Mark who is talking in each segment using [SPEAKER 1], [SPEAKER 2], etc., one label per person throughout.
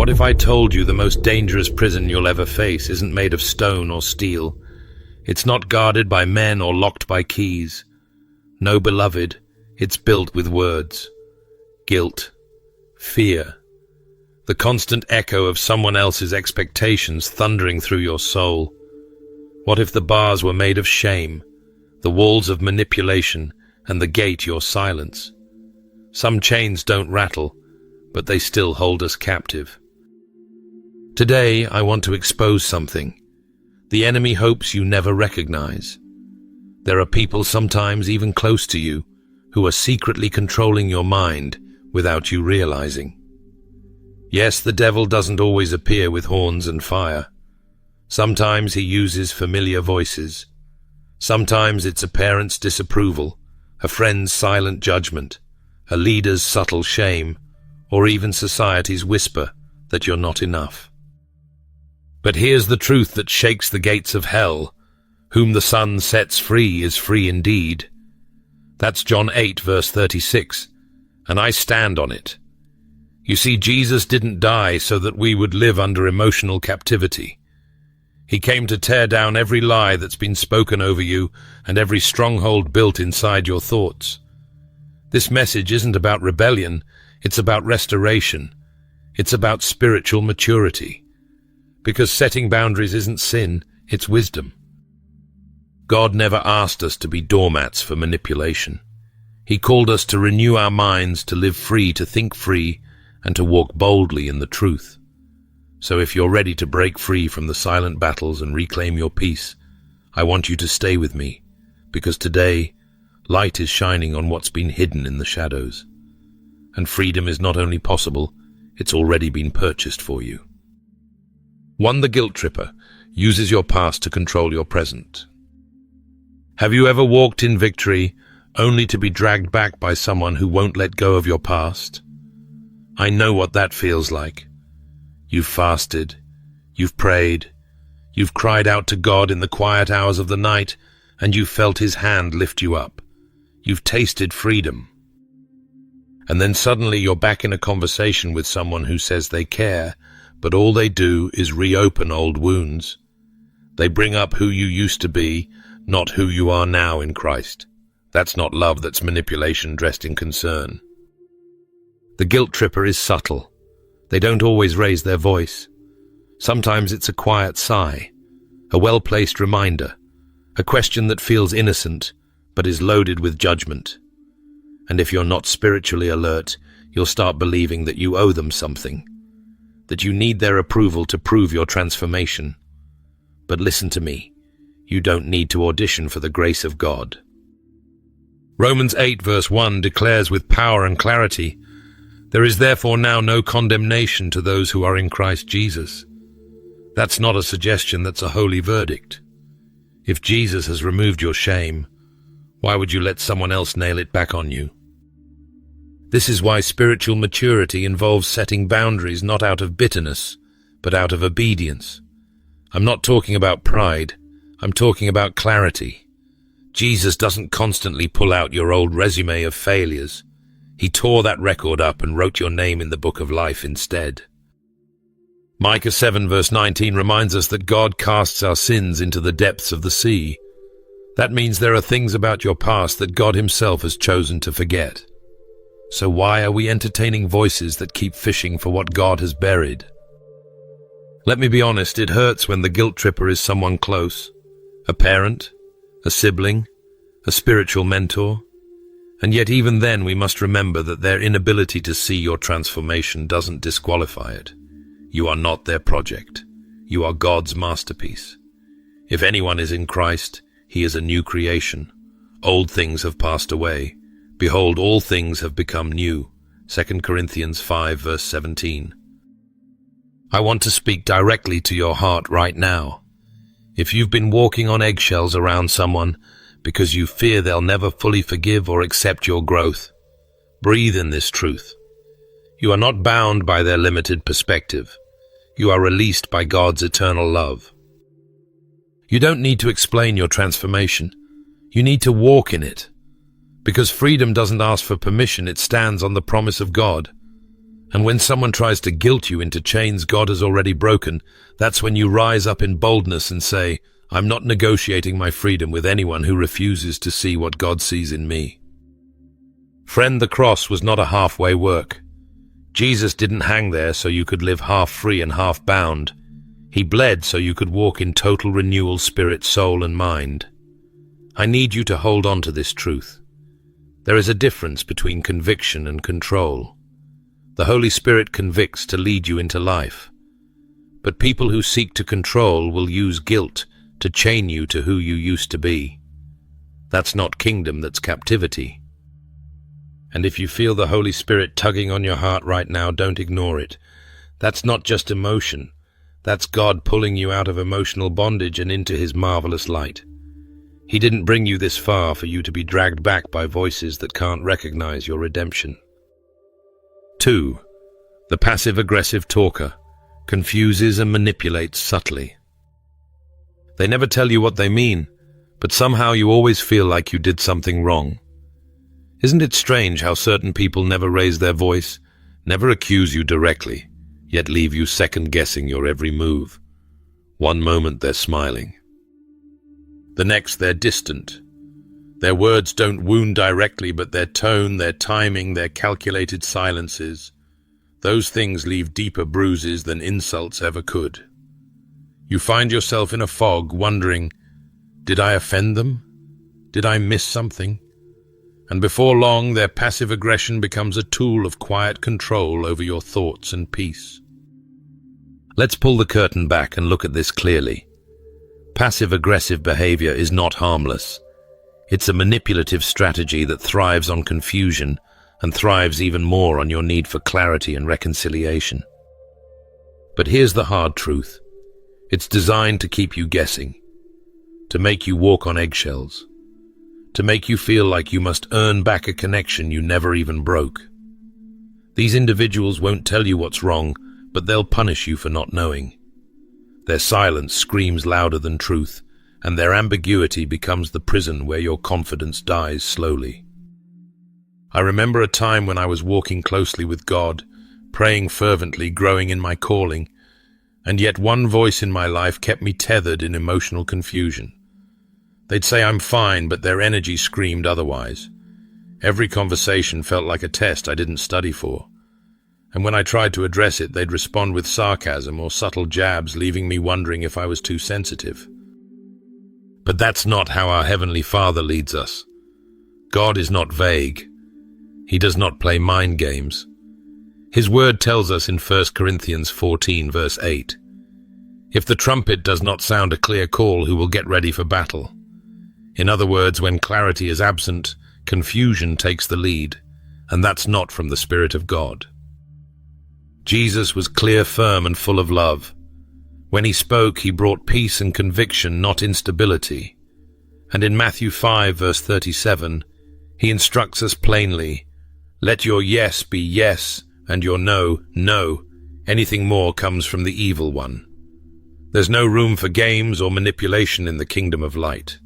[SPEAKER 1] What if I told you the most dangerous prison you'll ever face isn't made of stone or steel? It's not guarded by men or locked by keys. No, beloved, it's built with words, guilt, fear, the constant echo of someone else's expectations thundering through your soul. What if the bars were made of shame, the walls of manipulation, and the gate your silence? Some chains don't rattle, but they still hold us captive. Today, I want to expose something. The enemy hopes you never recognize. There are people, sometimes even close to you, who are secretly controlling your mind without you realizing. Yes, the devil doesn't always appear with horns and fire. Sometimes he uses familiar voices. Sometimes it's a parent's disapproval, a friend's silent judgment, a leader's subtle shame, or even society's whisper that you're not enough. But here's the truth that shakes the gates of hell. Whom the Son sets free is free indeed. That's John 8, verse 36, and I stand on it. You see, Jesus didn't die so that we would live under emotional captivity. He came to tear down every lie that's been spoken over you and every stronghold built inside your thoughts. This message isn't about rebellion, it's about restoration. It's about spiritual maturity. Because setting boundaries isn't sin, it's wisdom. God never asked us to be doormats for manipulation. He called us to renew our minds, to live free, to think free, and to walk boldly in the truth. So if you're ready to break free from the silent battles and reclaim your peace, I want you to stay with me, because today, light is shining on what's been hidden in the shadows. And freedom is not only possible, it's already been purchased for you. 1. The guilt tripper uses your past to control your present. Have you ever walked in victory only to be dragged back by someone who won't let go of your past? I know what that feels like. You've fasted, you've prayed, you've cried out to God in the quiet hours of the night, and you've felt His hand lift you up. You've tasted freedom. And then suddenly you're back in a conversation with someone who says they care, but all they do is reopen old wounds. They bring up who you used to be, not who you are now in Christ. That's not love, that's manipulation dressed in concern. The guilt tripper is subtle. They don't always raise their voice. Sometimes it's a quiet sigh, a well-placed reminder, a question that feels innocent but is loaded with judgment. And if you're not spiritually alert, you'll start believing that you owe them something, that you need their approval to prove your transformation. But listen to me. You don't need to audition for the grace of God. Romans 8 verse 1 declares with power and clarity, "There is therefore now no condemnation to those who are in Christ Jesus." That's not a suggestion, that's a holy verdict. If Jesus has removed your shame, why would you let someone else nail it back on you? This is why spiritual maturity involves setting boundaries not out of bitterness, but out of obedience. I'm not talking about pride. I'm talking about clarity. Jesus doesn't constantly pull out your old resume of failures. He tore that record up and wrote your name in the book of life instead. Micah 7 verse 19 reminds us that God casts our sins into the depths of the sea. That means there are things about your past that God Himself has chosen to forget. So why are we entertaining voices that keep fishing for what God has buried? Let me be honest, it hurts when the guilt tripper is someone close. A parent, a sibling, a spiritual mentor. And yet even then we must remember that their inability to see your transformation doesn't disqualify it. You are not their project. You are God's masterpiece. If anyone is in Christ, he is a new creation. Old things have passed away. Behold, all things have become new. 2 Corinthians 5 verse 17. I want to speak directly to your heart right now. If you've been walking on eggshells around someone because you fear they'll never fully forgive or accept your growth, breathe in this truth. You are not bound by their limited perspective. You are released by God's eternal love. You don't need to explain your transformation. You need to walk in it. Because freedom doesn't ask for permission, it stands on the promise of God. And when someone tries to guilt you into chains God has already broken, that's when you rise up in boldness and say, I'm not negotiating my freedom with anyone who refuses to see what God sees in me. Friend, the cross was not a halfway work. Jesus didn't hang there so you could live half free and half bound. He bled so you could walk in total renewal, spirit, soul, and mind. I need you to hold on to this truth. There is a difference between conviction and control. The Holy Spirit convicts to lead you into life. But people who seek to control will use guilt to chain you to who you used to be. That's not kingdom, that's captivity. And if you feel the Holy Spirit tugging on your heart right now, don't ignore it. That's not just emotion. That's God pulling you out of emotional bondage and into His marvelous light. He didn't bring you this far for you to be dragged back by voices that can't recognize your redemption. 2. The passive-aggressive talker confuses and manipulates subtly. They never tell you what they mean, but somehow you always feel like you did something wrong. Isn't it strange how certain people never raise their voice, never accuse you directly, yet leave you second-guessing your every move? One moment they're smiling. The next they're distant. Their words don't wound directly, but their tone, their timing, their calculated silences, those things leave deeper bruises than insults ever could. You find yourself in a fog, wondering, did I offend them? Did I miss something? And before long, their passive aggression becomes a tool of quiet control over your thoughts and peace. Let's pull the curtain back and look at this clearly. Passive-aggressive behavior is not harmless. It's a manipulative strategy that thrives on confusion and thrives even more on your need for clarity and reconciliation. But here's the hard truth. It's designed to keep you guessing, to make you walk on eggshells, to make you feel like you must earn back a connection you never even broke. These individuals won't tell you what's wrong, but they'll punish you for not knowing. Their silence screams louder than truth, and their ambiguity becomes the prison where your confidence dies slowly. I remember a time when I was walking closely with God, praying fervently, growing in my calling, and yet one voice in my life kept me tethered in emotional confusion. They'd say I'm fine, but their energy screamed otherwise. Every conversation felt like a test I didn't study for. And when I tried to address it, they'd respond with sarcasm or subtle jabs, leaving me wondering if I was too sensitive. But that's not how our Heavenly Father leads us. God is not vague. He does not play mind games. His word tells us in 1 Corinthians 14, verse 8, if the trumpet does not sound a clear call, who will get ready for battle? In other words, when clarity is absent, confusion takes the lead, and that's not from the Spirit of God. Jesus was clear, firm, and full of love. When he spoke, he brought peace and conviction, not instability. And in Matthew 5, verse 37, he instructs us plainly, let your yes be yes, and your no, no. Anything more comes from the evil one. There's no room for games or manipulation in the kingdom of light.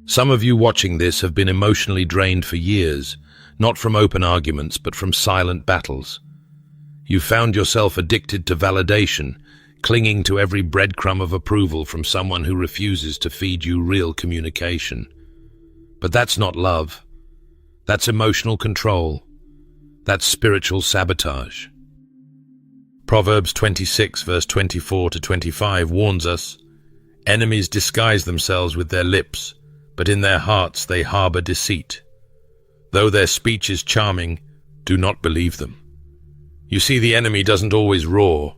[SPEAKER 1] Some of you watching this have been emotionally drained for years, not from open arguments, but from silent battles. You found yourself addicted to validation, clinging to every breadcrumb of approval from someone who refuses to feed you real communication. But that's not love. That's emotional control. That's spiritual sabotage. Proverbs 26, verse 24 to 25 warns us, enemies disguise themselves with their lips, but in their hearts they harbor deceit. Though their speech is charming, do not believe them. You see, the enemy doesn't always roar.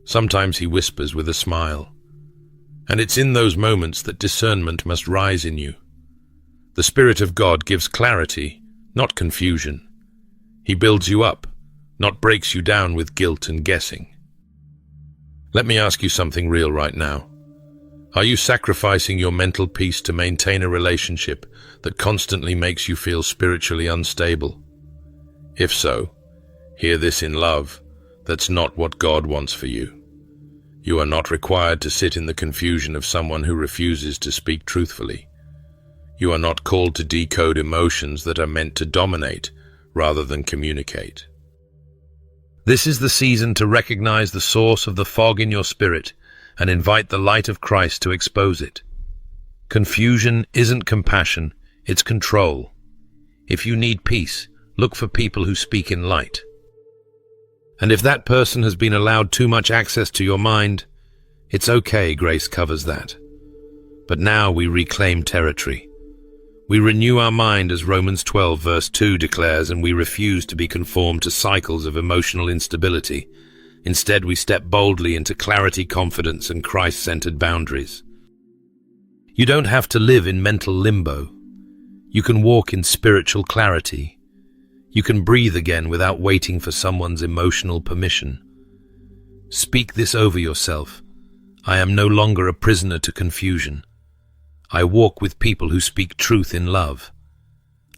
[SPEAKER 1] Sometimes he whispers with a smile. And it's in those moments that discernment must rise in you. The Spirit of God gives clarity, not confusion. He builds you up, not breaks you down with guilt and guessing. Let me ask you something real right now. Are you sacrificing your mental peace to maintain a relationship that constantly makes you feel spiritually unstable? If so, hear this in love. That's not what God wants for you. You are not required to sit in the confusion of someone who refuses to speak truthfully. You are not called to decode emotions that are meant to dominate rather than communicate. This is the season to recognize the source of the fog in your spirit and invite the light of Christ to expose it. Confusion isn't compassion, it's control. If you need peace, look for people who speak in light. And if that person has been allowed too much access to your mind, it's okay, grace covers that. But now we reclaim territory. We renew our mind as Romans 12 verse 2 declares, and we refuse to be conformed to cycles of emotional instability. Instead, we step boldly into clarity, confidence, and Christ-centered boundaries. You don't have to live in mental limbo. You can walk in spiritual clarity. You can breathe again without waiting for someone's emotional permission. Speak this over yourself. I am no longer a prisoner to confusion. I walk with people who speak truth in love.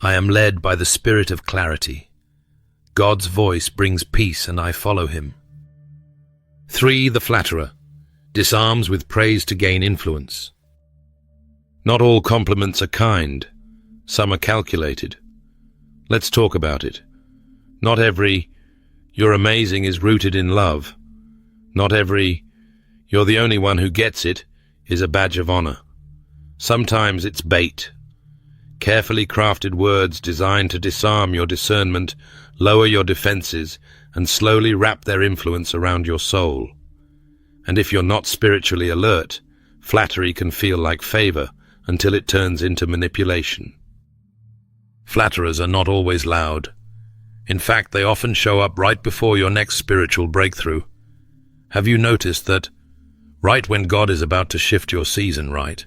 [SPEAKER 1] I am led by the spirit of clarity. God's voice brings peace and I follow him. 3. The flatterer disarms with praise to gain influence. Not all compliments are kind. Some are calculated. Let's talk about it. Not every "you're amazing" is rooted in love. Not every "you're the only one who gets it" is a badge of honor. Sometimes it's bait. Carefully crafted words designed to disarm your discernment, lower your defenses, and slowly wrap their influence around your soul. And if you're not spiritually alert, flattery can feel like favor until it turns into manipulation. Flatterers are not always loud. In fact, they often show up right before your next spiritual breakthrough. Have you noticed that right when God is about to shift your season, right?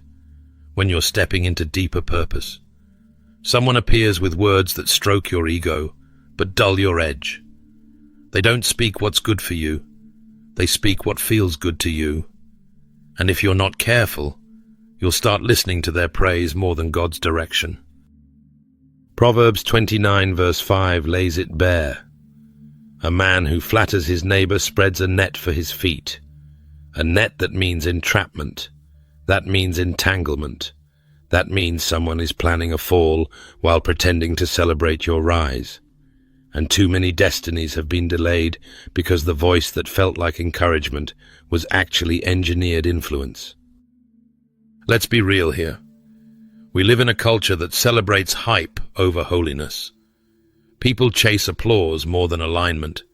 [SPEAKER 1] When you're stepping into deeper purpose, someone appears with words that stroke your ego, but dull your edge. They don't speak what's good for you. They speak what feels good to you. And if you're not careful, you'll start listening to their praise more than God's direction. Proverbs 29 verse 5 lays it bare. A man who flatters his neighbor spreads a net for his feet. A net that means entrapment. That means entanglement. That means someone is planning a fall while pretending to celebrate your rise. And too many destinies have been delayed because the voice that felt like encouragement was actually engineered influence. Let's be real here. We live in a culture that celebrates hype over holiness. People chase applause more than alignment.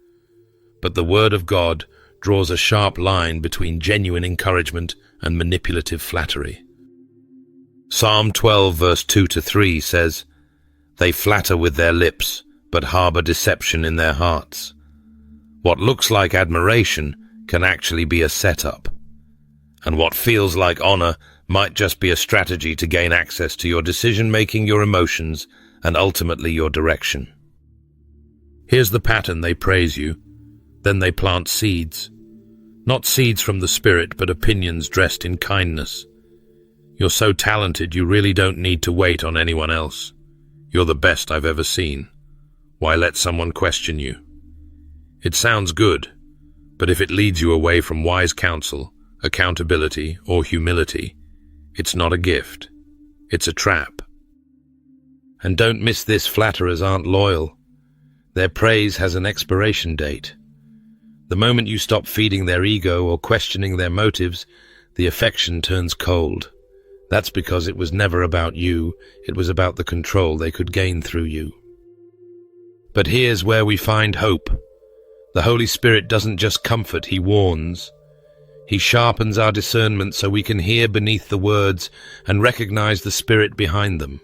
[SPEAKER 1] But the Word of God draws a sharp line between genuine encouragement and manipulative flattery. Psalm 12 verse 2-3 says, "They flatter with their lips, but harbor deception in their hearts." What looks like admiration can actually be a setup. And what feels like honor might just be a strategy to gain access to your decision-making, your emotions, and ultimately your direction. Here's the pattern: they praise you, then they plant seeds. Not seeds from the Spirit, but opinions dressed in kindness. You're so talented you really don't need to wait on anyone else. You're the best I've ever seen. Why let someone question you? It sounds good, but if it leads you away from wise counsel, accountability, or humility, it's not a gift. It's a trap. And don't miss this: flatterers aren't loyal. Their praise has an expiration date. The moment you stop feeding their ego or questioning their motives, the affection turns cold. That's because it was never about you, it was about the control they could gain through you. But here's where we find hope. The Holy Spirit doesn't just comfort, He warns. He sharpens our discernment so we can hear beneath the words and recognize the spirit behind them.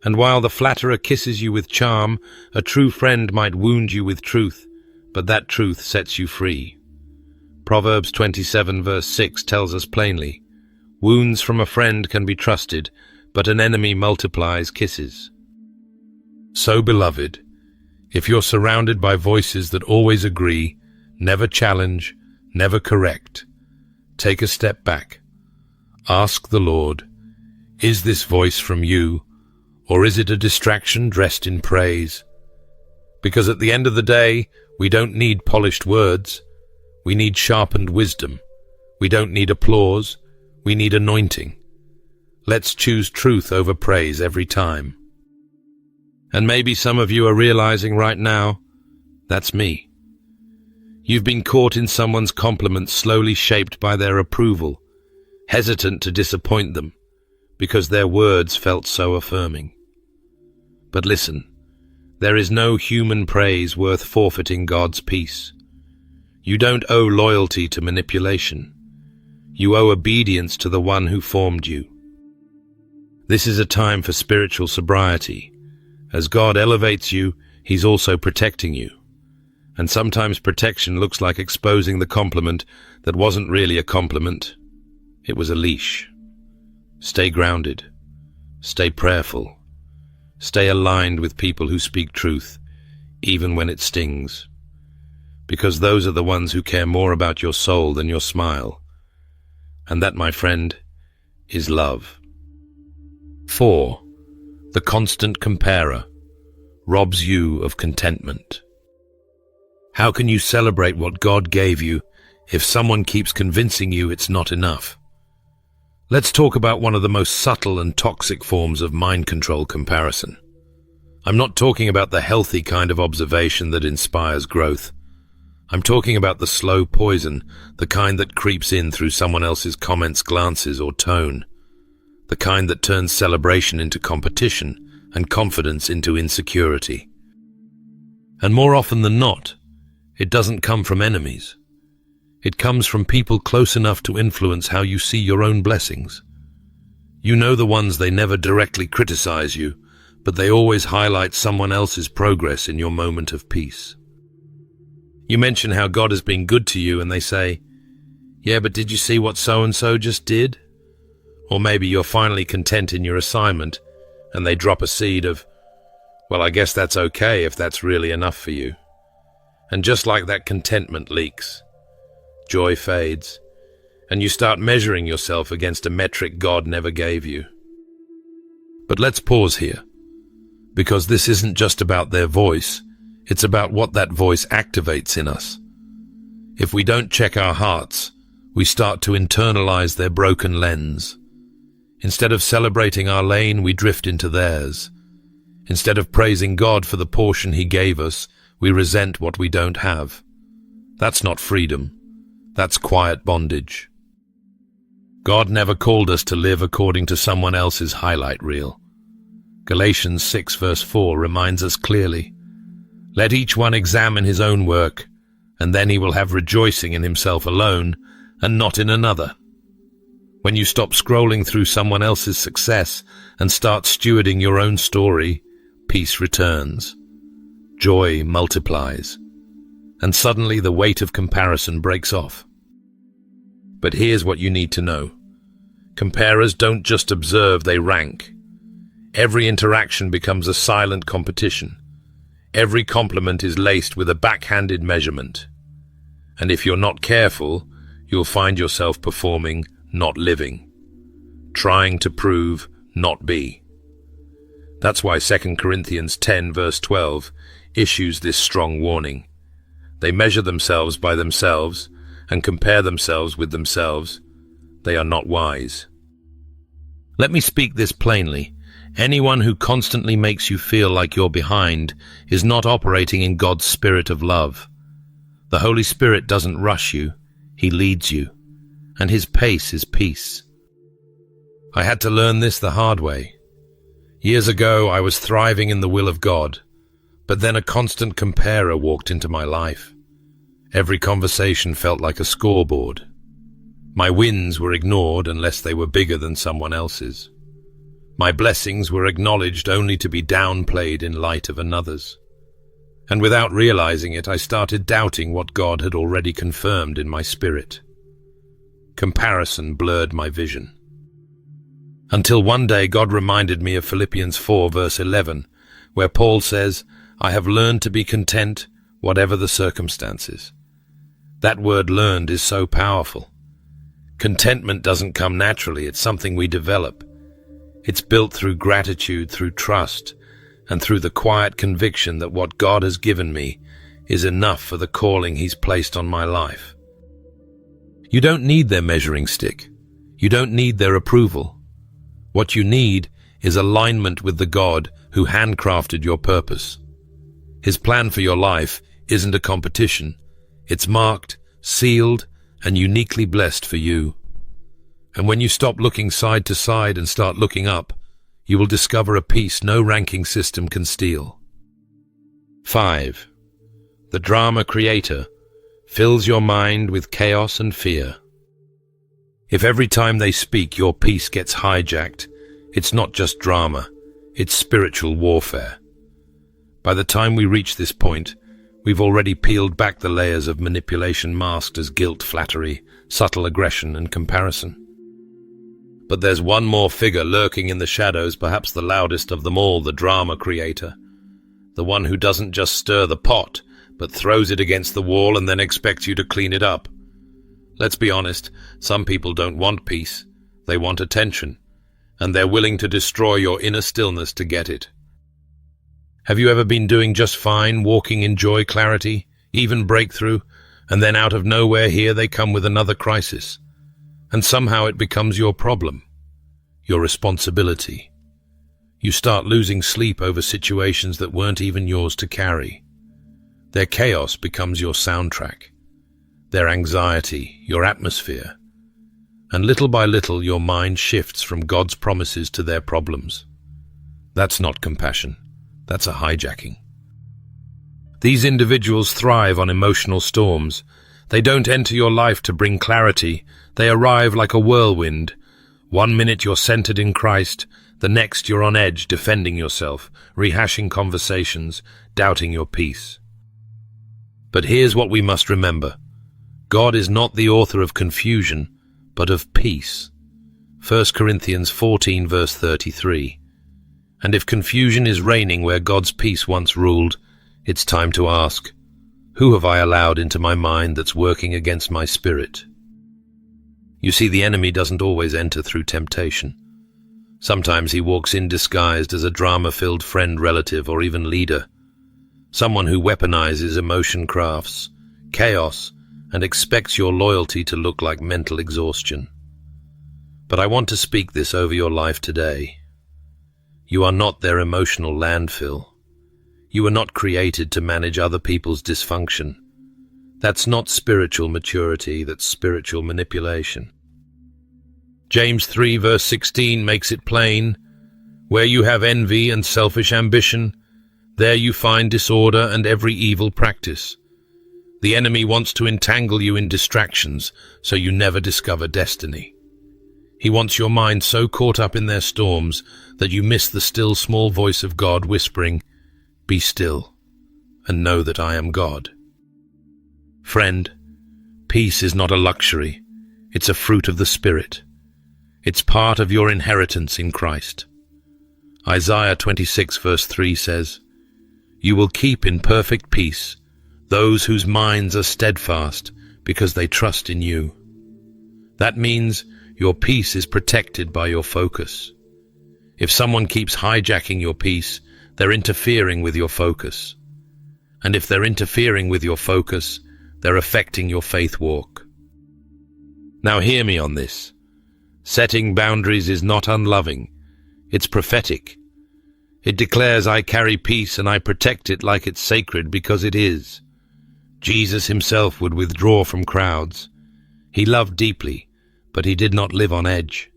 [SPEAKER 1] And while the flatterer kisses you with charm, a true friend might wound you with truth, but that truth sets you free. Proverbs 27 verse 6 tells us plainly, "Wounds from a friend can be trusted, but an enemy multiplies kisses." So, beloved, if you're surrounded by voices that always agree, never challenge, never correct, take a step back. Ask the Lord, is this voice from you, or is it a distraction dressed in praise? Because at the end of the day, we don't need polished words. We need sharpened wisdom. We don't need applause. We need anointing. Let's choose truth over praise every time. And maybe some of you are realizing right now, that's me. You've been caught in someone's compliments, slowly shaped by their approval, hesitant to disappoint them because their words felt so affirming. But listen, there is no human praise worth forfeiting God's peace. You don't owe loyalty to manipulation. You owe obedience to the one who formed you. This is a time for spiritual sobriety. As God elevates you, He's also protecting you. And sometimes protection looks like exposing the compliment that wasn't really a compliment. It was a leash. Stay grounded. Stay prayerful. Stay aligned with people who speak truth, even when it stings. Because those are the ones who care more about your soul than your smile. And that, my friend, is love. 4. The constant comparer robs you of contentment. How can you celebrate what God gave you if someone keeps convincing you it's not enough? Let's talk about one of the most subtle and toxic forms of mind control: comparison. I'm not talking about the healthy kind of observation that inspires growth. I'm talking about the slow poison, the kind that creeps in through someone else's comments, glances, or tone. The kind that turns celebration into competition and confidence into insecurity. And more often than not, it doesn't come from enemies. It comes from people close enough to influence how you see your own blessings. You know the ones. They never directly criticize you, but they always highlight someone else's progress in your moment of peace. You mention how God has been good to you and they say, "Yeah, but did you see what so-and-so just did?" Or maybe you're finally content in your assignment and they drop a seed of, "Well, I guess that's okay if that's really enough for you." And just like that, contentment leaks. Joy fades, and you start measuring yourself against a metric God never gave you. But let's pause here, because this isn't just about their voice, it's about what that voice activates in us. If we don't check our hearts, we start to internalize their broken lens. Instead of celebrating our lane, we drift into theirs. Instead of praising God for the portion He gave us, we resent what we don't have. That's not freedom. That's quiet bondage. God never called us to live according to someone else's highlight reel. Galatians 6 verse 4 reminds us clearly, "Let each one examine his own work, and then he will have rejoicing in himself alone and not in another." When you stop scrolling through someone else's success and start stewarding your own story, peace returns. Joy multiplies. And suddenly the weight of comparison breaks off. But here's what you need to know. Comparers don't just observe, they rank. Every interaction becomes a silent competition. Every compliment is laced with a backhanded measurement. And if you're not careful, you'll find yourself performing, not living. Trying to prove, not be. That's why 2 Corinthians 10 verse 12 issues this strong warning. They measure themselves by themselves and compare themselves with themselves. They are not wise. Let me speak this plainly. Anyone who constantly makes you feel like you're behind is not operating in God's spirit of love. The Holy Spirit doesn't rush you, He leads you, and His pace is peace. I had to learn this the hard way. Years ago, I was thriving in the will of God, but then a constant comparer walked into my life. Every conversation felt like a scoreboard. My wins were ignored unless they were bigger than someone else's. My blessings were acknowledged only to be downplayed in light of another's. And without realizing it, I started doubting what God had already confirmed in my spirit. Comparison blurred my vision. Until one day God reminded me of Philippians 4 verse 11, where Paul says, "I have learned to be content, whatever the circumstances." That word "learned" is so powerful. Contentment doesn't come naturally, it's something we develop. It's built through gratitude, through trust, and through the quiet conviction that what God has given me is enough for the calling He's placed on my life. You don't need their measuring stick. You don't need their approval. What you need is alignment with the God who handcrafted your purpose. His plan for your life isn't a competition. It's marked, sealed, and uniquely blessed for you. And when you stop looking side to side and start looking up, you will discover a peace no ranking system can steal. 5. The drama creator fills your mind with chaos and fear. If every time they speak your peace gets hijacked, it's not just drama, it's spiritual warfare. By the time we reach this point, we've already peeled back the layers of manipulation masked as guilt, flattery, subtle aggression, and comparison. But there's one more figure lurking in the shadows, perhaps the loudest of them all, the drama creator. The one who doesn't just stir the pot, but throws it against the wall and then expects you to clean it up. Let's be honest, some people don't want peace, they want attention, and they're willing to destroy your inner stillness to get it. Have you ever been doing just fine, walking in joy, clarity, even breakthrough, and then out of nowhere here they come with another crisis, and somehow it becomes your problem, your responsibility. You start losing sleep over situations that weren't even yours to carry. Their chaos becomes your soundtrack, their anxiety, your atmosphere, and little by little your mind shifts from God's promises to their problems. That's not compassion, that's a hijacking. These individuals thrive on emotional storms. They don't enter your life to bring clarity, they arrive like a whirlwind. 1 minute you're centered in Christ, the next you're on edge, defending yourself, rehashing conversations, doubting your peace. But here's what we must remember. God is not the author of confusion, but of peace. 1 Corinthians 14 verse 33. And if confusion is reigning where God's peace once ruled, it's time to ask, who have I allowed into my mind that's working against my spirit? You see, the enemy doesn't always enter through temptation. Sometimes he walks in disguised as a drama-filled friend, relative, or even leader. Someone who weaponizes emotion crafts, chaos, and expects your loyalty to look like mental exhaustion. But I want to speak this over your life today. You are not their emotional landfill. You were not created to manage other people's dysfunction. That's not spiritual maturity, that's spiritual manipulation. James 3 verse 16 makes it plain, where you have envy and selfish ambition, there you find disorder and every evil practice. The enemy wants to entangle you in distractions so you never discover destiny. He wants your mind so caught up in their storms that you miss the still small voice of God whispering, "Be still and know that I am God." Friend, peace is not a luxury, it's a fruit of the Spirit. It's part of your inheritance in Christ. Isaiah 26 verse 3 says, "You will keep in perfect peace those whose minds are steadfast because they trust in you." That means your peace is protected by your focus. If someone keeps hijacking your peace, they're interfering with your focus. And if they're interfering with your focus, they're affecting your faith walk. Now hear me on this. Setting boundaries is not unloving. It's prophetic. It declares I carry peace and I protect it like it's sacred because it is. Jesus himself would withdraw from crowds. He loved deeply, but he did not live on edge.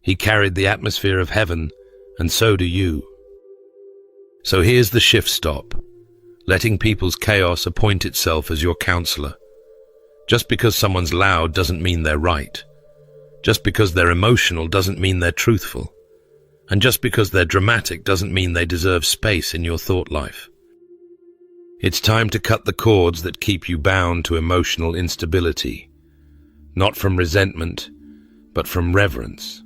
[SPEAKER 1] He carried the atmosphere of heaven, and so do you. So here's the shift stop. Letting people's chaos appoint itself as your counselor. Just because someone's loud doesn't mean they're right. Just because they're emotional doesn't mean they're truthful. And just because they're dramatic doesn't mean they deserve space in your thought life. It's time to cut the cords that keep you bound to emotional instability. Not from resentment, but from reverence.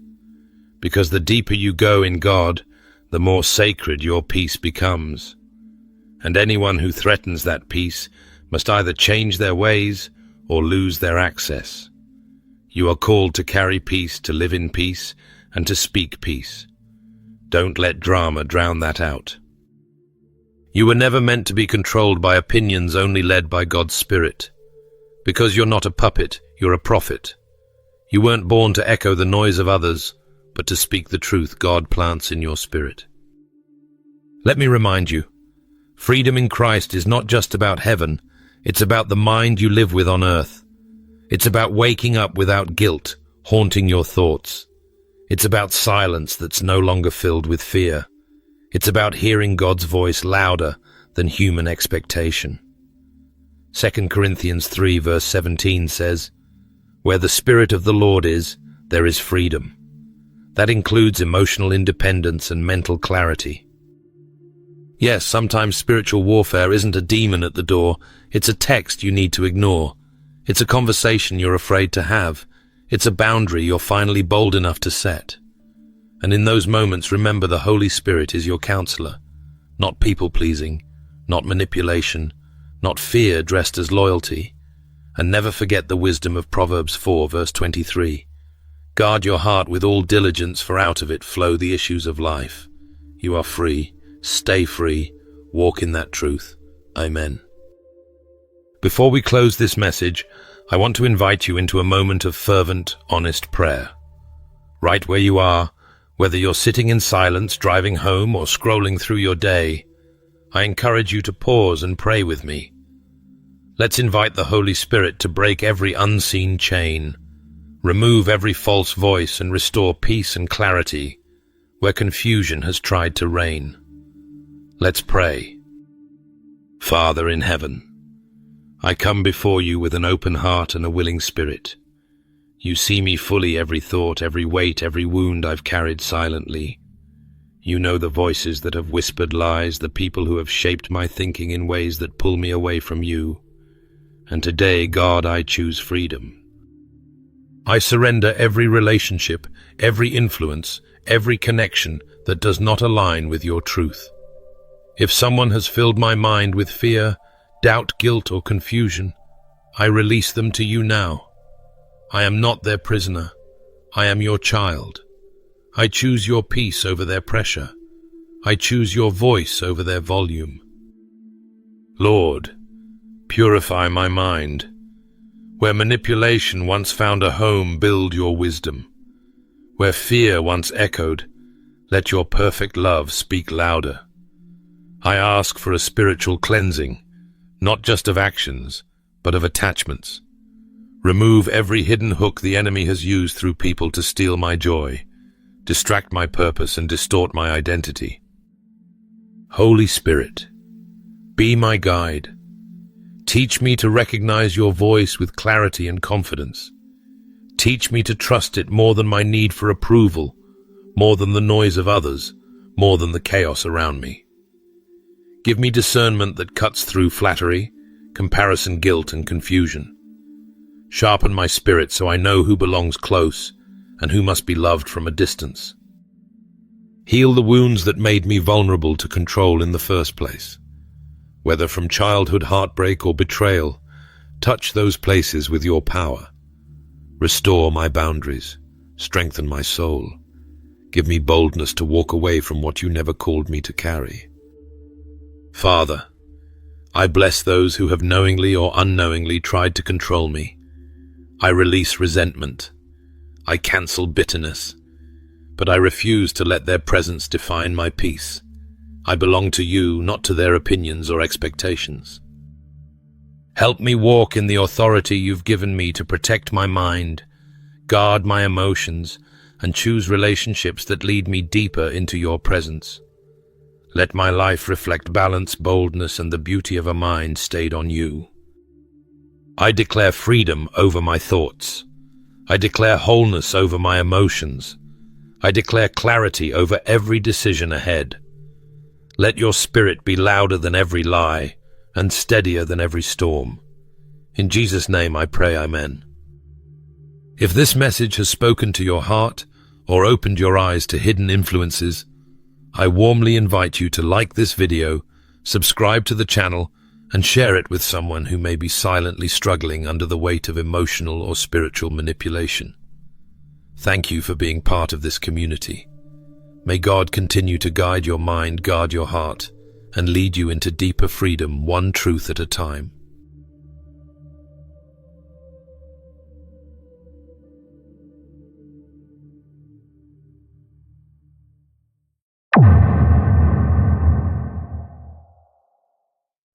[SPEAKER 1] Because the deeper you go in God, the more sacred your peace becomes. And anyone who threatens that peace must either change their ways or lose their access. You are called to carry peace, to live in peace, and to speak peace. Don't let drama drown that out. You were never meant to be controlled by opinions only led by God's Spirit. Because you're not a puppet, you're a prophet. You weren't born to echo the noise of others, but to speak the truth God plants in your spirit. Let me remind you, freedom in Christ is not just about heaven, It's about the mind you live with on earth. It's about waking up without guilt, haunting your thoughts. It's about silence that's no longer filled with fear. It's about hearing God's voice louder than human expectation. 2 Corinthians 3 verse 17 says, "Where the Spirit of the Lord is, there is freedom." That includes emotional independence and mental clarity. Yes, sometimes spiritual warfare isn't a demon at the door. It's a text you need to ignore. It's a conversation you're afraid to have. It's a boundary you're finally bold enough to set. And in those moments, remember the Holy Spirit is your counselor. Not people-pleasing, not manipulation, not fear dressed as loyalty. And never forget the wisdom of Proverbs 4 verse 23. Guard your heart with all diligence, for out of it flow the issues of life. You are free. Stay free. Walk in that truth. Amen. Before we close this message, I want to invite you into a moment of fervent, honest prayer. Right where you are, whether you're sitting in silence, driving home, or scrolling through your day, I encourage you to pause and pray with me. Let's invite the Holy Spirit to break every unseen chain, remove every false voice, and restore peace and clarity where confusion has tried to reign. Let's pray. Father in heaven, I come before you with an open heart and a willing spirit. You see me fully, every thought, every weight, every wound I've carried silently. You know the voices that have whispered lies, the people who have shaped my thinking in ways that pull me away from you. And today, God, I choose freedom. I surrender every relationship, every influence, every connection that does not align with your truth. If someone has filled my mind with fear, doubt, guilt, or confusion, I release them to you now. I am not their prisoner. I am your child. I choose your peace over their pressure. I choose your voice over their volume. Lord, purify my mind. Where manipulation once found a home, build your wisdom. Where fear once echoed, let your perfect love speak louder. I ask for a spiritual cleansing, not just of actions, but of attachments. Remove every hidden hook the enemy has used through people to steal my joy, distract my purpose, and distort my identity. Holy Spirit, be my guide. Teach me to recognize your voice with clarity and confidence. Teach me to trust it more than my need for approval, more than the noise of others, more than the chaos around me. Give me discernment that cuts through flattery, comparison, guilt, and confusion. Sharpen my spirit so I know who belongs close and who must be loved from a distance. Heal the wounds that made me vulnerable to control in the first place. Whether from childhood heartbreak or betrayal, touch those places with your power. Restore my boundaries, strengthen my soul. Give me boldness to walk away from what you never called me to carry. Father, I bless those who have knowingly or unknowingly tried to control me. I release resentment. I cancel bitterness. But I refuse to let their presence define my peace. I belong to you, not to their opinions or expectations. Help me walk in the authority you've given me to protect my mind, guard my emotions, and choose relationships that lead me deeper into your presence. Let my life reflect balance, boldness, and the beauty of a mind stayed on you. I declare freedom over my thoughts. I declare wholeness over my emotions. I declare clarity over every decision ahead. Let your spirit be louder than every lie and steadier than every storm. In Jesus' name I pray, Amen. If this message has spoken to your heart or opened your eyes to hidden influences, I warmly invite you to like this video, subscribe to the channel, and share it with someone who may be silently struggling under the weight of emotional or spiritual manipulation. Thank you for being part of this community. May God continue to guide your mind, guard your heart, and lead you into deeper freedom, one truth at a time.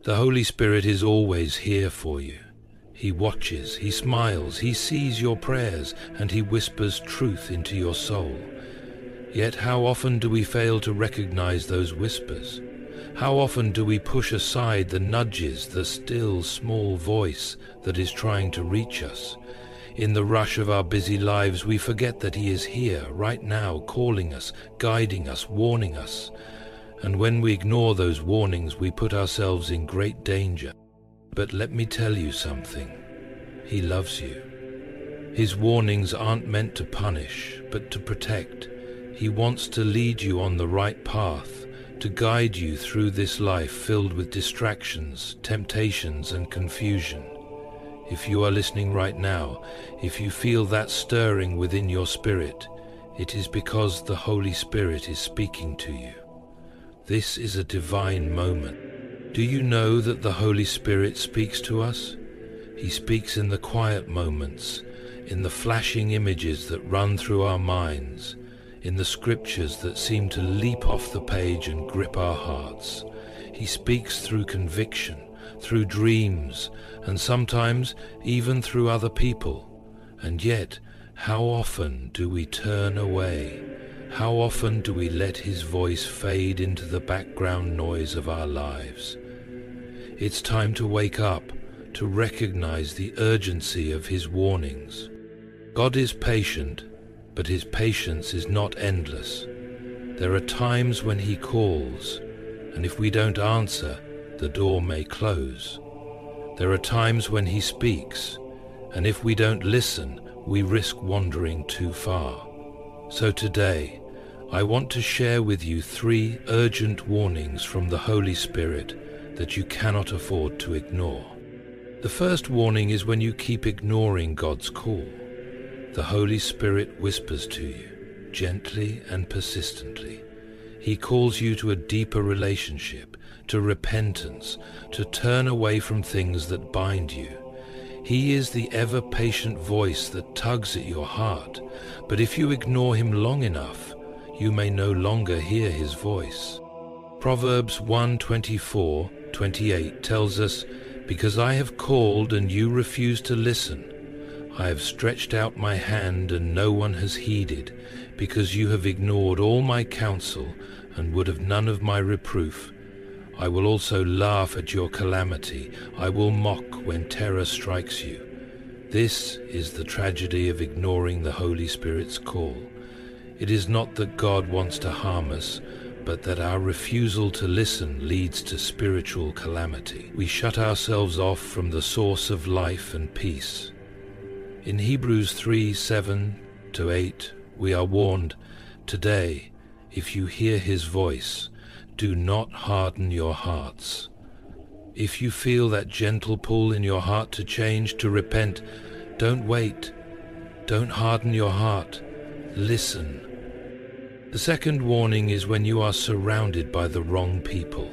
[SPEAKER 1] The Holy Spirit is always here for you. He watches, he smiles, he sees your prayers, and he whispers truth into your soul. Yet how often do we fail to recognize those whispers? How often do we push aside the nudges, the still, small voice that is trying to reach us? In the rush of our busy lives, we forget that he is here, right now, calling us, guiding us, warning us. And when we ignore those warnings, we put ourselves in great danger. But let me tell you something. He loves you. His warnings aren't meant to punish, but to protect. He wants to lead you on the right path, to guide you through this life filled with distractions, temptations, and confusion. If you are listening right now, if you feel that stirring within your spirit, it is because the Holy Spirit is speaking to you. This is a divine moment. Do you know that the Holy Spirit speaks to us? He speaks in the quiet moments, in the flashing images that run through our minds, in the scriptures that seem to leap off the page and grip our hearts. He speaks through conviction, through dreams, and sometimes even through other people. And yet, how often do we turn away? How often do we let his voice fade into the background noise of our lives? It's time to wake up, to recognize the urgency of his warnings. God is patient, but his patience is not endless. There are times when he calls, and if we don't answer, the door may close. There are times when he speaks, and if we don't listen, we risk wandering too far. So today, I want to share with you 3 urgent warnings from the Holy Spirit that you cannot afford to ignore. The first warning is when you keep ignoring God's call. The Holy Spirit whispers to you, gently and persistently. He calls you to a deeper relationship, to repentance, to turn away from things that bind you. He is the ever-patient voice that tugs at your heart, but if you ignore him long enough, you may no longer hear his voice. Proverbs 1:24-28 tells us, "Because I have called and you refuse to listen, I have stretched out my hand and no one has heeded, because you have ignored all my counsel and would have none of my reproof. I will also laugh at your calamity. I will mock when terror strikes you." This is the tragedy of ignoring the Holy Spirit's call. It is not that God wants to harm us, but that our refusal to listen leads to spiritual calamity. We shut ourselves off from the source of life and peace. In Hebrews 3:7-8, we are warned, "Today, if you hear his voice, do not harden your hearts." If you feel that gentle pull in your heart to change, to repent, don't wait. Don't harden your heart. Listen. The second warning is when you are surrounded by the wrong people.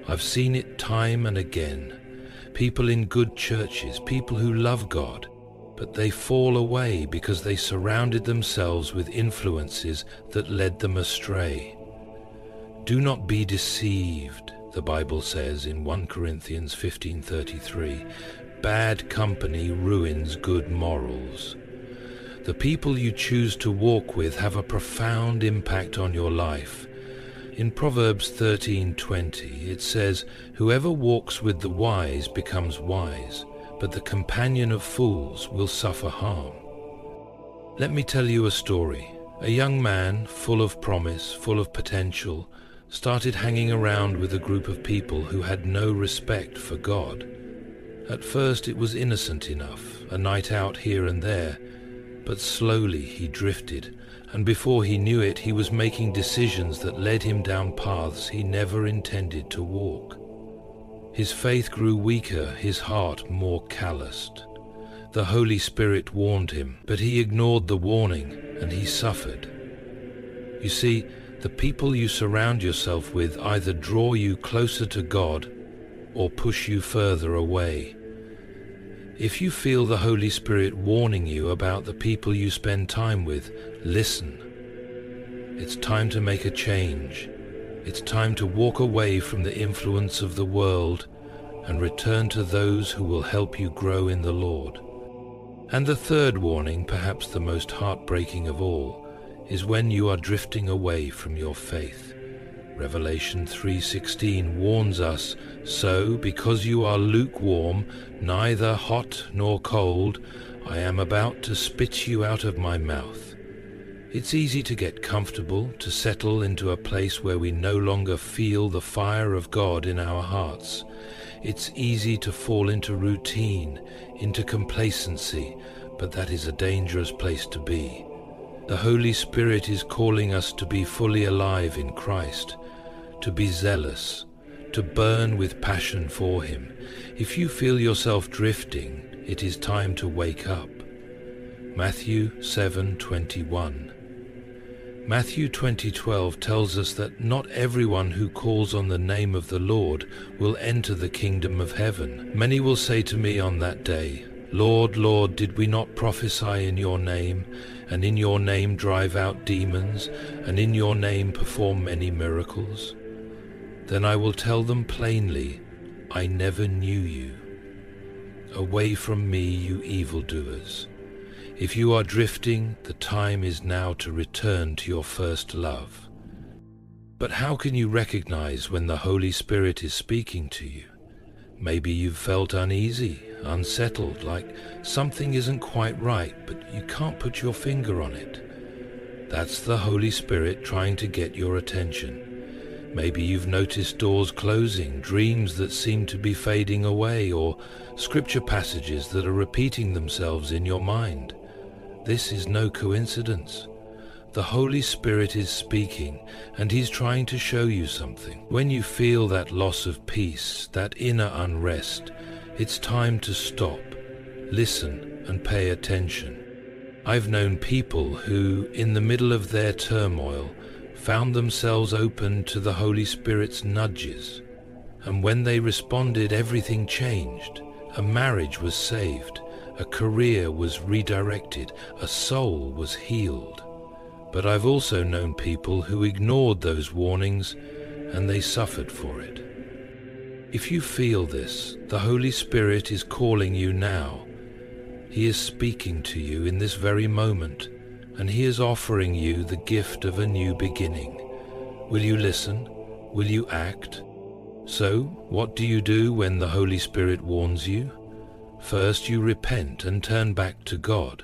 [SPEAKER 1] I've seen it time and again. People in good churches, people who love God, but they fall away because they surrounded themselves with influences that led them astray. Do not be deceived, the Bible says in 1 Corinthians 15:33. Bad company ruins good morals. The people you choose to walk with have a profound impact on your life. In Proverbs 13:20, it says, "Whoever walks with the wise becomes wise, but the companion of fools will suffer harm." Let me tell you a story. A young man, full of promise, full of potential, started hanging around with a group of people who had no respect for God. At first it was innocent enough, a night out here and there, but slowly he drifted, and before he knew it, he was making decisions that led him down paths he never intended to walk. His faith grew weaker, his heart more calloused. The Holy Spirit warned him, but he ignored the warning, and he suffered. You see, the people you surround yourself with either draw you closer to God or push you further away. If you feel the Holy Spirit warning you about the people you spend time with, listen. It's time to make a change. It's time to walk away from the influence of the world and return to those who will help you grow in the Lord. And the third warning, perhaps the most heartbreaking of all, is when you are drifting away from your faith. Revelation 3:16 warns us, "So, because you are lukewarm, neither hot nor cold, I am about to spit you out of my mouth." It's easy to get comfortable, to settle into a place where we no longer feel the fire of God in our hearts. It's easy to fall into routine, into complacency, but that is a dangerous place to be. The Holy Spirit is calling us to be fully alive in Christ, to be zealous, to burn with passion for Him. If you feel yourself drifting, it is time to wake up. Matthew 7:21. Matthew 20:12 tells us that not everyone who calls on the name of the Lord will enter the kingdom of heaven. Many will say to me on that day, "Lord, Lord, did we not prophesy in your name, and in your name drive out demons, and in your name perform many miracles?" Then I will tell them plainly, "I never knew you. Away from me, you evildoers." If you are drifting, the time is now to return to your first love. But how can you recognize when the Holy Spirit is speaking to you? Maybe you've felt uneasy, unsettled, like something isn't quite right, but you can't put your finger on it. That's the Holy Spirit trying to get your attention. Maybe you've noticed doors closing, dreams that seem to be fading away, or scripture passages that are repeating themselves in your mind. This is no coincidence. The Holy Spirit is speaking, and He's trying to show you something. When you feel that loss of peace, that inner unrest, it's time to stop, listen, and pay attention. I've known people who, in the middle of their turmoil, found themselves open to the Holy Spirit's nudges. And when they responded, everything changed. A marriage was saved. A career was redirected. A soul was healed. But I've also known people who ignored those warnings, and they suffered for it. If you feel this, the Holy Spirit is calling you now. He is speaking to you in this very moment, and He is offering you the gift of a new beginning. Will you listen? Will you act? So, what do you do when the Holy Spirit warns you? First, you repent and turn back to God.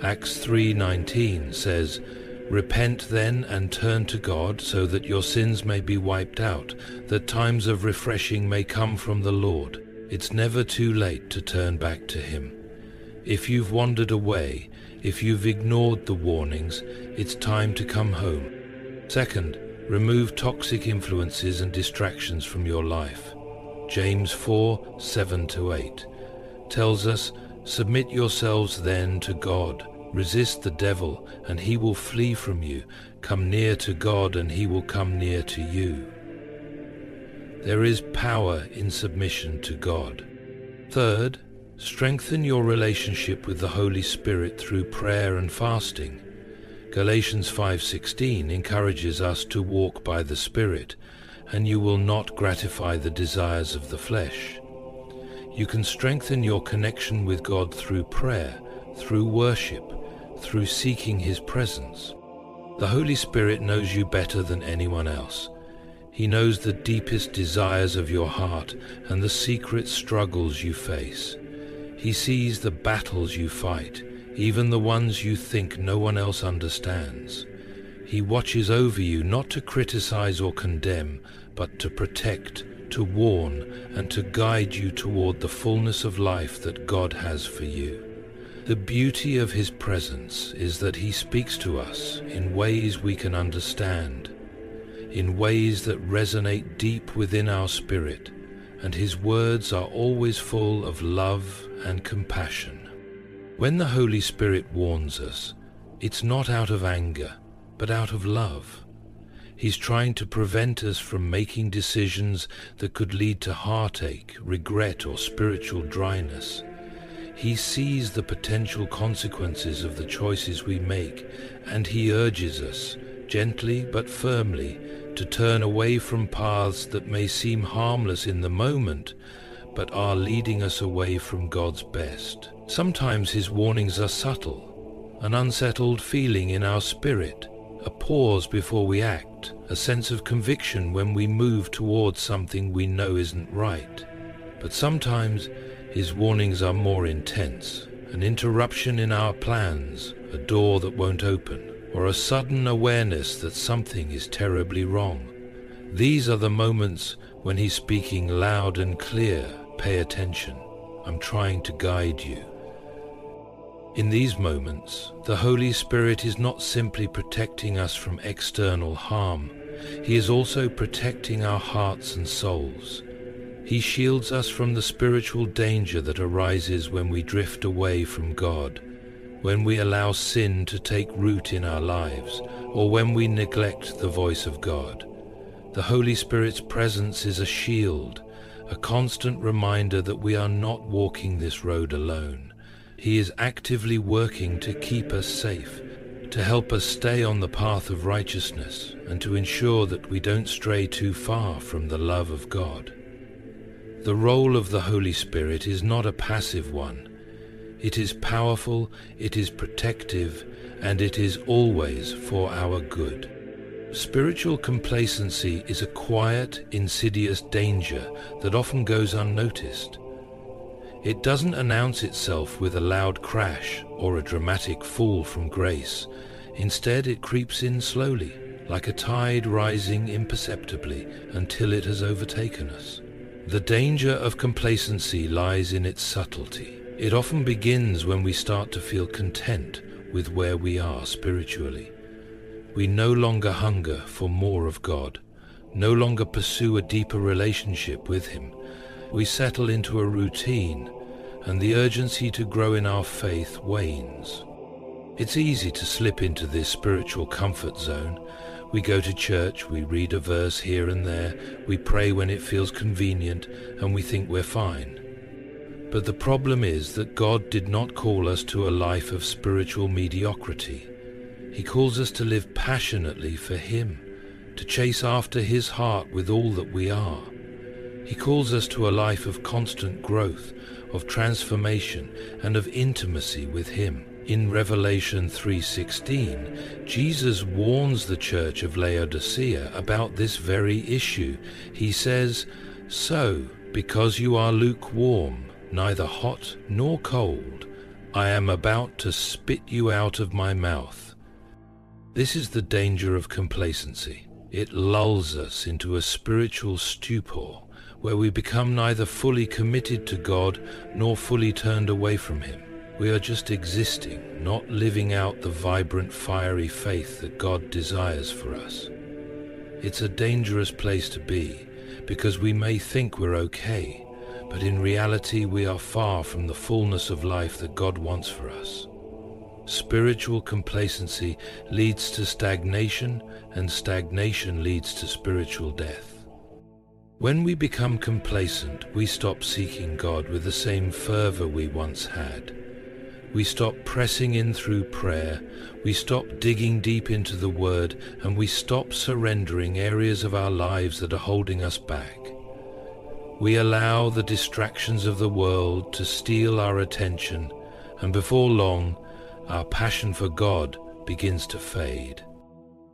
[SPEAKER 1] Acts 3:19 says, "Repent then and turn to God, so that your sins may be wiped out, that times of refreshing may come from the Lord." It's never too late to turn back to Him. If you've wandered away, if you've ignored the warnings, it's time to come home. Second, remove toxic influences and distractions from your life. James 4:7-8 tells us, "Submit yourselves then to God. Resist the devil, and he will flee from you. Come near to God, and he will come near to you." There is power in submission to God. Third, strengthen your relationship with the Holy Spirit through prayer and fasting. Galatians 5:16 encourages us to walk by the Spirit, and you will not gratify the desires of the flesh. You can strengthen your connection with God through prayer, through worship, through seeking His presence. The Holy Spirit knows you better than anyone else. He knows the deepest desires of your heart and the secret struggles you face. He sees the battles you fight, even the ones you think no one else understands. He watches over you not to criticize or condemn, but to protect, to warn, and to guide you toward the fullness of life that God has for you. The beauty of His presence is that He speaks to us in ways we can understand, in ways that resonate deep within our spirit, and His words are always full of love and compassion. When the Holy Spirit warns us, it's not out of anger, but out of love. He's trying to prevent us from making decisions that could lead to heartache, regret, or spiritual dryness. He sees the potential consequences of the choices we make, and He urges us, gently but firmly, to turn away from paths that may seem harmless in the moment, but are leading us away from God's best. Sometimes his warnings are subtle, an unsettled feeling in our spirit, a pause before we act, a sense of conviction when we move towards something we know isn't right. But sometimes his warnings are more intense, an interruption in our plans, a door that won't open, or a sudden awareness that something is terribly wrong. These are the moments when he's speaking loud and clear. Pay attention. I'm trying to guide you. In these moments, the Holy Spirit is not simply protecting us from external harm. He is also protecting our hearts and souls. He shields us from the spiritual danger that arises when we drift away from God, when we allow sin to take root in our lives, or when we neglect the voice of God. The Holy Spirit's presence is a shield, a constant reminder that we are not walking this road alone. He is actively working to keep us safe, to help us stay on the path of righteousness, and to ensure that we don't stray too far from the love of God. The role of the Holy Spirit is not a passive one. It is powerful, it is protective, and it is always for our good. Spiritual complacency is a quiet, insidious danger that often goes unnoticed. It doesn't announce itself with a loud crash or a dramatic fall from grace. Instead, it creeps in slowly, like a tide rising imperceptibly until it has overtaken us. The danger of complacency lies in its subtlety. It often begins when we start to feel content with where we are spiritually. We no longer hunger for more of God, no longer pursue a deeper relationship with Him. We settle into a routine, and the urgency to grow in our faith wanes. It's easy to slip into this spiritual comfort zone. We go to church, we read a verse here and there, we pray when it feels convenient, and we think we're fine. But the problem is that God did not call us to a life of spiritual mediocrity. He calls us to live passionately for Him, to chase after His heart with all that we are. He calls us to a life of constant growth, of transformation, and of intimacy with Him. In Revelation 3:16, Jesus warns the church of Laodicea about this very issue. He says, "So, because you are lukewarm, neither hot nor cold, I am about to spit you out of my mouth." This is the danger of complacency. It lulls us into a spiritual stupor, where we become neither fully committed to God nor fully turned away from Him. We are just existing, not living out the vibrant, fiery faith that God desires for us. It's a dangerous place to be, because we may think we're okay, but in reality we are far from the fullness of life that God wants for us. Spiritual complacency leads to stagnation, and stagnation leads to spiritual death. When we become complacent, we stop seeking God with the same fervor we once had. We stop pressing in through prayer, we stop digging deep into the Word, and we stop surrendering areas of our lives that are holding us back. We allow the distractions of the world to steal our attention, and before long, our passion for God begins to fade.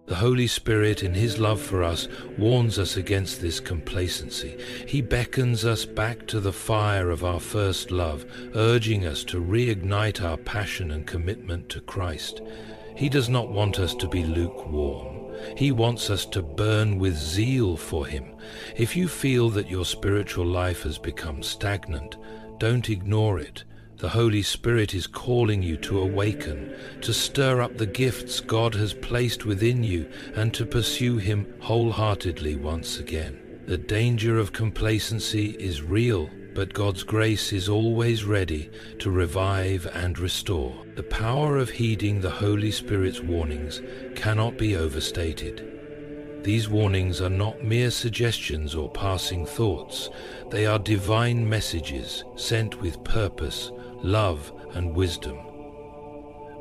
[SPEAKER 1] The Holy Spirit, in His love for us, warns us against this complacency. He beckons us back to the fire of our first love, urging us to reignite our passion and commitment to Christ. He does not want us to be lukewarm. He wants us to burn with zeal for Him. If you feel that your spiritual life has become stagnant, don't ignore it. The Holy Spirit is calling you to awaken, to stir up the gifts God has placed within you, and to pursue Him wholeheartedly once again. The danger of complacency is real, but God's grace is always ready to revive and restore. The power of heeding the Holy Spirit's warnings cannot be overstated. These warnings are not mere suggestions or passing thoughts. They are divine messages sent with purpose, love, and wisdom.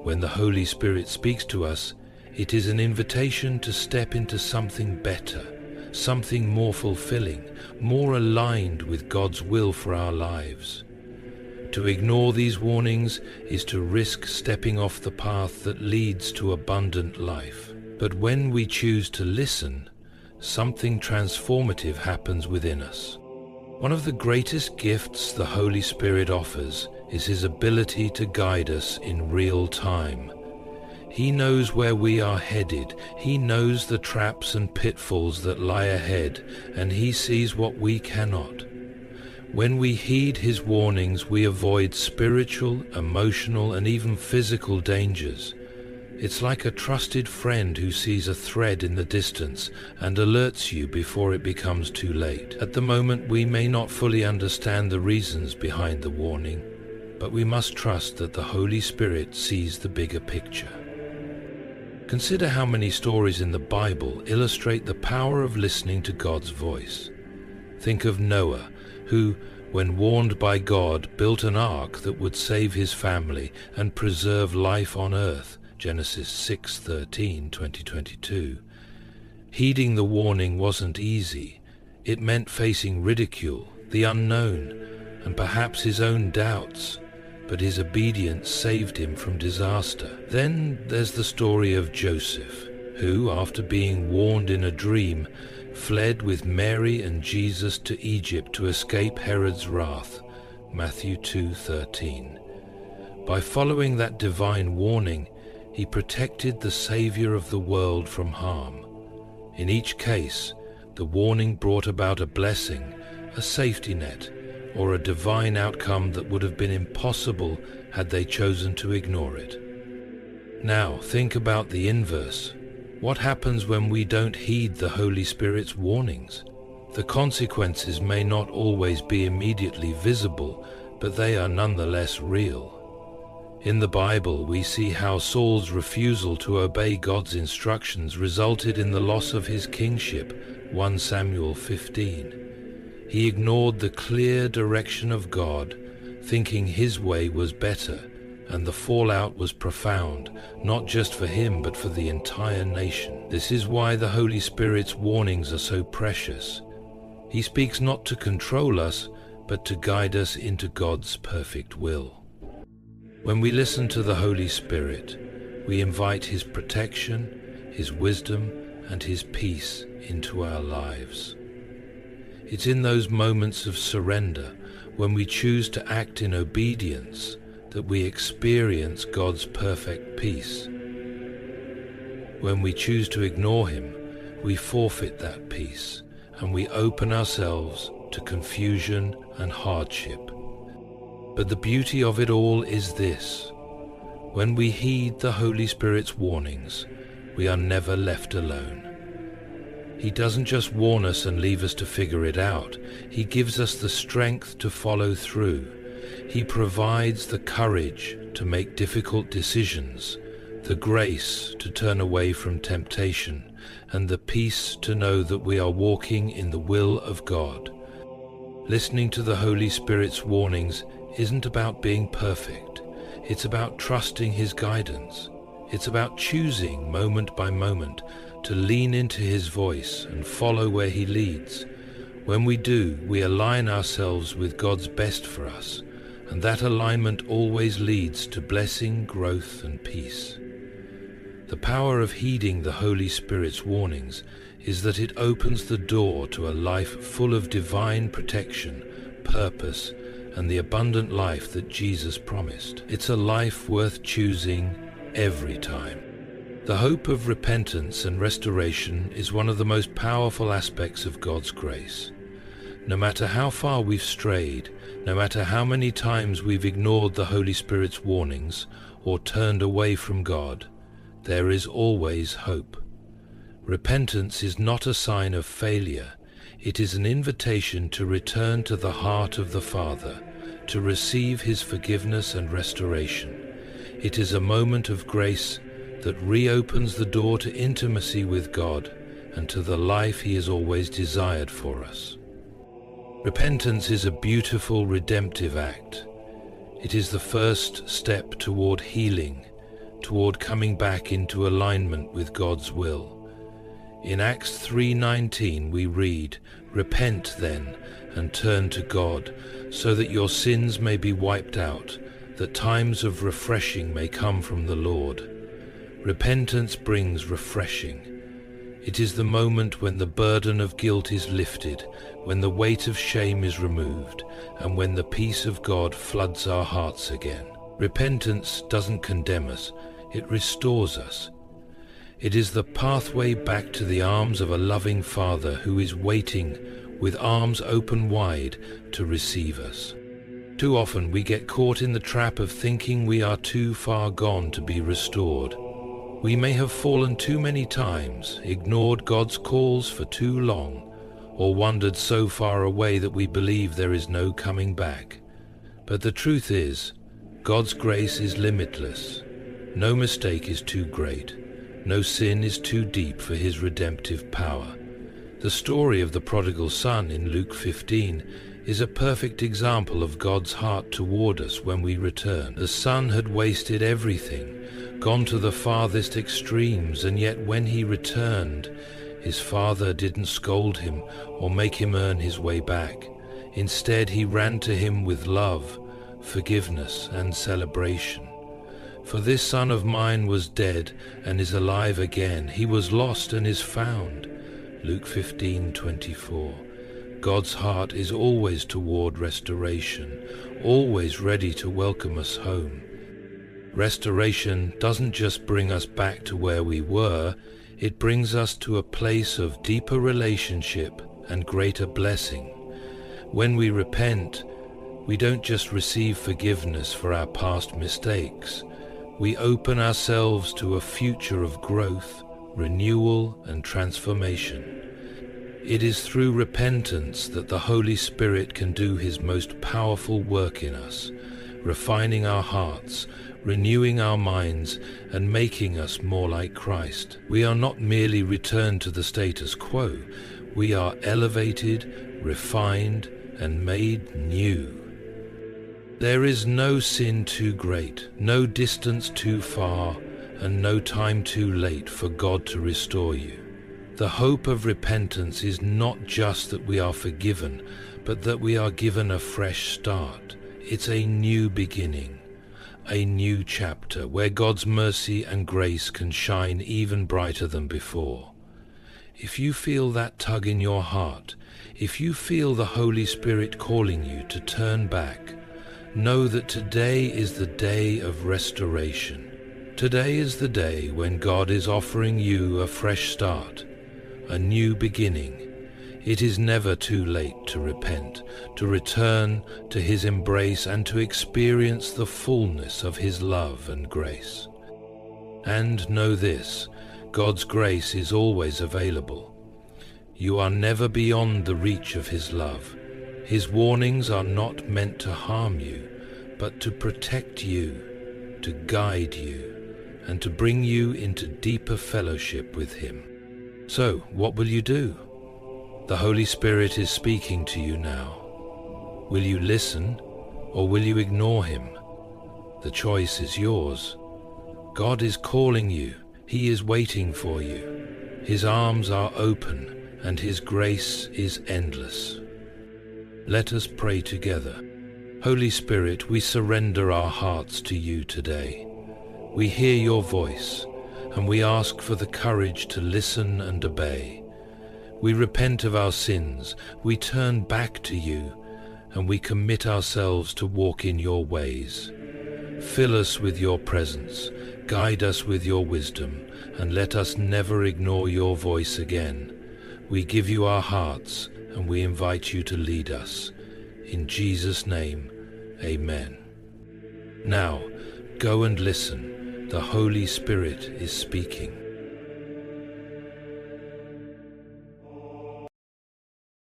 [SPEAKER 1] When the Holy Spirit speaks to us, It is an invitation to step into something better, something more fulfilling, more aligned with God's will for our lives. To ignore these warnings is to risk stepping off the path that leads to abundant life. But when we choose to listen, something transformative happens within us. One of the greatest gifts the Holy Spirit offers is His ability to guide us in real time. He knows where we are headed. He knows the traps and pitfalls that lie ahead, and He sees what we cannot. When we heed His warnings, we avoid spiritual, emotional, and even physical dangers. It's like a trusted friend who sees a thread in the distance and alerts you before it becomes too late. At the moment, we may not fully understand the reasons behind the warning, but we must trust that the Holy Spirit sees the bigger picture. Consider how many stories in the Bible illustrate the power of listening to God's voice. Think of Noah, who, when warned by God, built an ark that would save his family and preserve life on earth. Genesis 6:13, 2022. Heeding the warning wasn't easy. It meant facing ridicule, the unknown, and perhaps his own doubts. But his obedience saved him from disaster. Then there's the story of Joseph, who, after being warned in a dream, fled with Mary and Jesus to Egypt to escape Herod's wrath. Matthew 2:13. By following that divine warning, he protected the Savior of the world from harm. In each case, the warning brought about a blessing, a safety net, or a divine outcome that would have been impossible had they chosen to ignore it. Now, think about the inverse. What happens when we don't heed the Holy Spirit's warnings? The consequences may not always be immediately visible, but they are nonetheless real. In the Bible, we see how Saul's refusal to obey God's instructions resulted in the loss of his kingship, 1 Samuel 15. He ignored the clear direction of God, thinking his way was better, and the fallout was profound, not just for him but for the entire nation. This is why the Holy Spirit's warnings are so precious. He speaks not to control us, but to guide us into God's perfect will. When we listen to the Holy Spirit, we invite His protection, His wisdom, and His peace into our lives. It's in those moments of surrender, when we choose to act in obedience, that we experience God's perfect peace. When we choose to ignore Him, we forfeit that peace, and we open ourselves to confusion and hardship. But the beauty of it all is this: when we heed the Holy Spirit's warnings, we are never left alone. He doesn't just warn us and leave us to figure it out. He gives us the strength to follow through. He provides the courage to make difficult decisions, the grace to turn away from temptation, and the peace to know that we are walking in the will of God. Listening to the Holy Spirit's warnings isn't about being perfect. It's about trusting His guidance. It's about choosing moment by moment to lean into His voice and follow where He leads. When we do, we align ourselves with God's best for us, and that alignment always leads to blessing, growth, and peace. The power of heeding the Holy Spirit's warnings is that it opens the door to a life full of divine protection, purpose, and the abundant life that Jesus promised. It's a life worth choosing every time. The hope of repentance and restoration is one of the most powerful aspects of God's grace. No matter how far we've strayed, no matter how many times we've ignored the Holy Spirit's warnings or turned away from God, there is always hope. Repentance is not a sign of failure. It is an invitation to return to the heart of the Father, to receive His forgiveness and restoration. It is a moment of grace that reopens the door to intimacy with God and to the life He has always desired for us. Repentance is a beautiful redemptive act. It is the first step toward healing, toward coming back into alignment with God's will. In Acts 3:19 we read, "Repent then and turn to God, so that your sins may be wiped out, that times of refreshing may come from the Lord." Repentance brings refreshing. It is the moment when the burden of guilt is lifted, when the weight of shame is removed, and when the peace of God floods our hearts again. Repentance doesn't condemn us, it restores us. It is the pathway back to the arms of a loving Father who is waiting with arms open wide to receive us. Too often we get caught in the trap of thinking we are too far gone to be restored. We may have fallen too many times, ignored God's calls for too long, or wandered so far away that we believe there is no coming back. But the truth is, God's grace is limitless. No mistake is too great. No sin is too deep for his redemptive power. The story of the prodigal son in Luke 15 is a perfect example of God's heart toward us when we return. The son had wasted everything, gone to the farthest extremes, and yet when he returned, his father didn't scold him or make him earn his way back. Instead, he ran to him with love, forgiveness, and celebration. "For this son of mine was dead and is alive again. He was lost and is found." Luke 15:24. God's heart is always toward restoration, always ready to welcome us home. Restoration doesn't just bring us back to where we were, it brings us to a place of deeper relationship and greater blessing. When we repent, we don't just receive forgiveness for our past mistakes. We open ourselves to a future of growth, renewal, and transformation. It is through repentance that the Holy Spirit can do his most powerful work in us, refining our hearts, renewing our minds, and making us more like Christ. We are not merely returned to the status quo, we are elevated, refined, and made new. There is no sin too great, no distance too far, and no time too late for God to restore you. The hope of repentance is not just that we are forgiven, but that we are given a fresh start. It's a new beginning, a new chapter where God's mercy and grace can shine even brighter than before. If you feel that tug in your heart, if you feel the Holy Spirit calling you to turn back, know that today is the day of restoration. Today is the day when God is offering you a fresh start, a new beginning. It is never too late to repent, to return to his embrace, and to experience the fullness of his love and grace. And know this, God's grace is always available. You are never beyond the reach of his love. His warnings are not meant to harm you, but to protect you, to guide you, and to bring you into deeper fellowship with him. So, what will you do? The Holy Spirit is speaking to you now. Will you listen, or will you ignore him? The choice is yours. God is calling you. He is waiting for you. His arms are open, and his grace is endless. Let us pray together. Holy Spirit, we surrender our hearts to you today. We hear your voice, and we ask for the courage to listen and obey. We repent of our sins, we turn back to you, and we commit ourselves to walk in your ways. Fill us with your presence, guide us with your wisdom, and let us never ignore your voice again. We give you our hearts, and we invite you to lead us. In Jesus' name, amen. Now, go and listen. The Holy Spirit is speaking.